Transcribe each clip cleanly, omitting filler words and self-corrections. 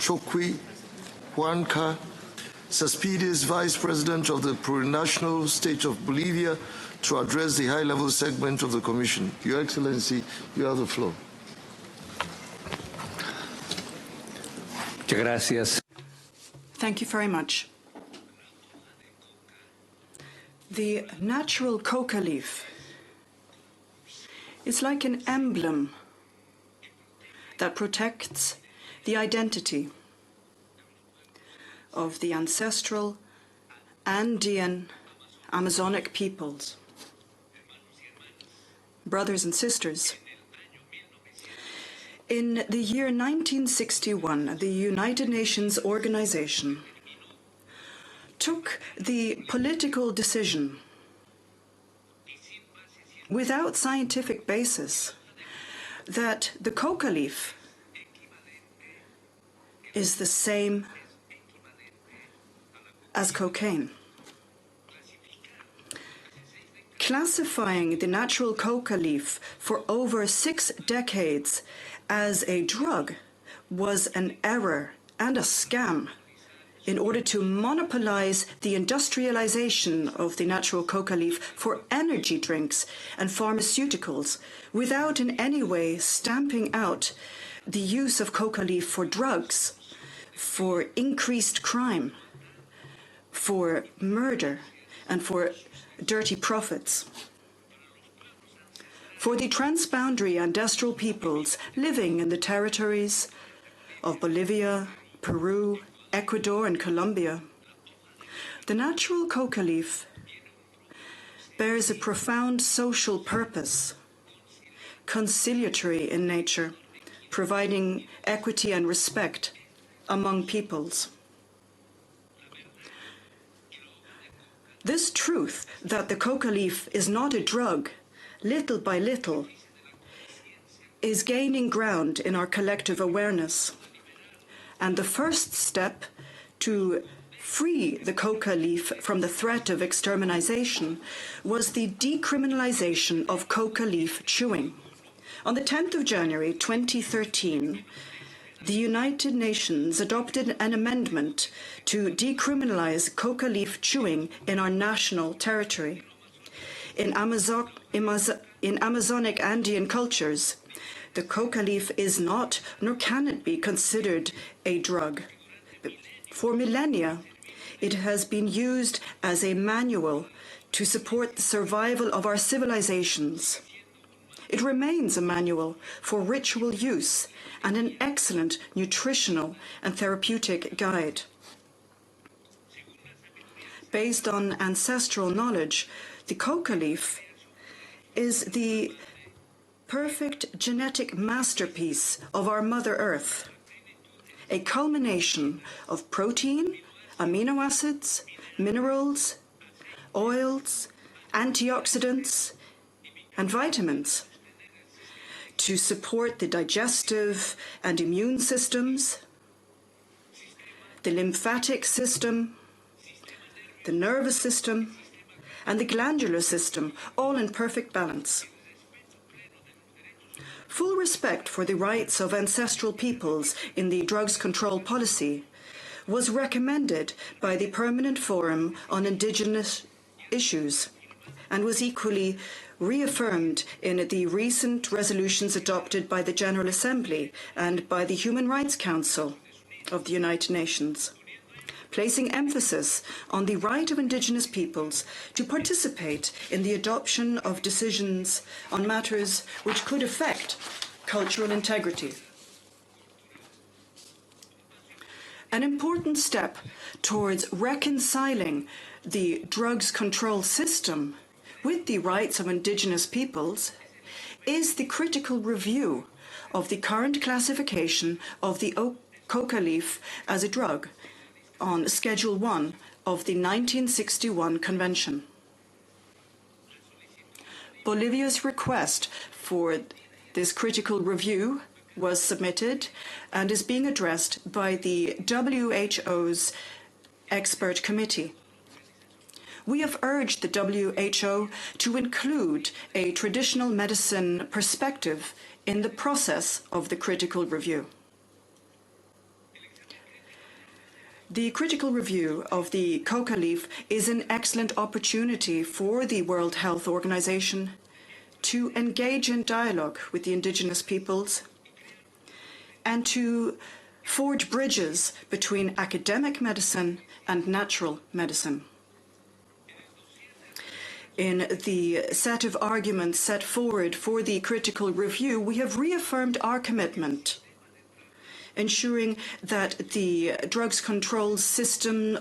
Choquehuanca, Suspicious Vice President of the Plurinational State of Bolivia, to address the high-level segment of the Commission. Your Excellency, you have the floor. Muchas gracias. Thank you very much. The natural coca leaf is like an emblem that protects the identity of the ancestral Andean Masonic peoples. Brothers and sisters, in the year 1961, the United Nations organization took the political decision, without scientific basis, that the coca leaf is the same as cocaine. Classifying the natural coca leaf for over 6 decades as a drug was an error and a scam in order to monopolize the industrialization of the natural coca leaf for energy drinks and pharmaceuticals without in any way stamping out the use of coca leaf for drugs, for increased crime, for murder, and for dirty profits. For the transboundary ancestral peoples living in the territories of Bolivia, Peru, Ecuador and Colombia, the natural coca leaf bears a profound social purpose, conciliatory in nature, providing equity and respect among peoples. This truth that the coca leaf is not a drug, little by little, is gaining ground in our collective awareness. And the first step to free the coca leaf from the threat of extermination was the decriminalisation of coca leaf chewing. On the 10th of January 2013, the United Nations adopted an amendment to decriminalize coca leaf chewing in our national territory. In Amazonic Andean cultures, the coca leaf is not, nor can it be considered a drug. For millennia, it has been used as a manual to support the survival of our civilizations. It remains a manual for ritual use and an excellent nutritional and therapeutic guide. Based on ancestral knowledge, the coca leaf is the perfect genetic masterpiece of our Mother Earth, a culmination of protein, amino acids, minerals, oils, antioxidants, and vitamins to support the digestive and immune systems, the lymphatic system, the nervous system, and the glandular system, all in perfect balance. Full respect for the rights of ancestral peoples in the drugs control policy was recommended by the Permanent Forum on Indigenous Issues and was equally reaffirmed in the recent resolutions adopted by the General Assembly and by the Human Rights Council of the United Nations, placing emphasis on the right of Indigenous peoples to participate in the adoption of decisions on matters which could affect cultural integrity. An important step towards reconciling the drugs control system with the rights of Indigenous peoples is the critical review of the current classification of the coca leaf as a drug on Schedule 1 of the 1961 Convention. Bolivia's request for this critical review was submitted and is being addressed by the WHO's expert committee. We have urged the WHO to include a traditional medicine perspective in the process of the critical review. The critical review of the coca leaf is an excellent opportunity for the World Health Organization to engage in dialogue with the indigenous peoples and to forge bridges between academic medicine and natural medicine. In the set of arguments set forward for the critical review, we have reaffirmed our commitment, ensuring that the drugs control system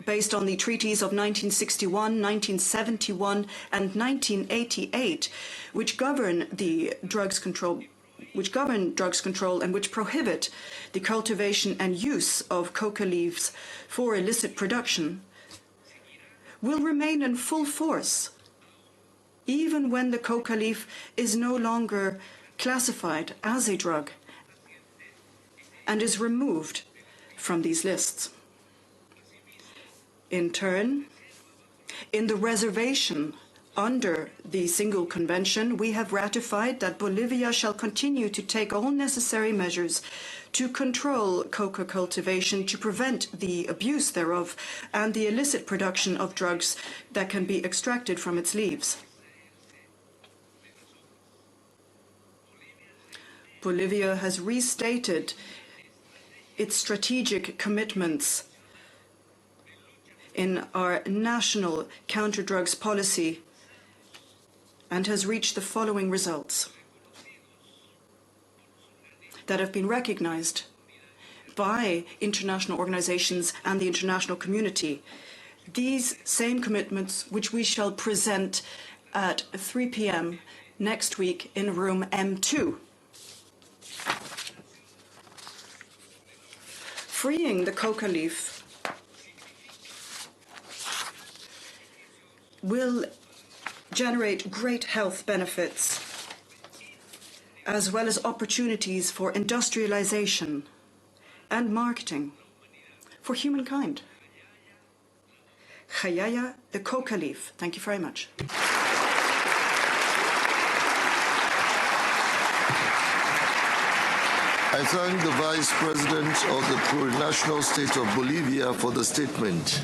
based on the treaties of 1961, 1971, and 1988, which govern drugs control and which prohibit the cultivation and use of coca leaves for illicit production, will remain in full force even when the coca leaf is no longer classified as a drug and is removed from these lists. In turn, in the reservation under the Single Convention, we have ratified that Bolivia shall continue to take all necessary measures to control coca cultivation, to prevent the abuse thereof and the illicit production of drugs that can be extracted from its leaves. Bolivia has restated its strategic commitments in our national counter-drugs policy and has reached the following results that have been recognized by international organizations and the international community. These same commitments, which we shall present at 3 p.m. next week in room M2. Freeing the coca leaf will generate great health benefits as well as opportunities for industrialization and marketing for humankind. Hayaya, the coca leaf. Thank you very much. I thank the Vice President of the Plurinational State of Bolivia for the statement.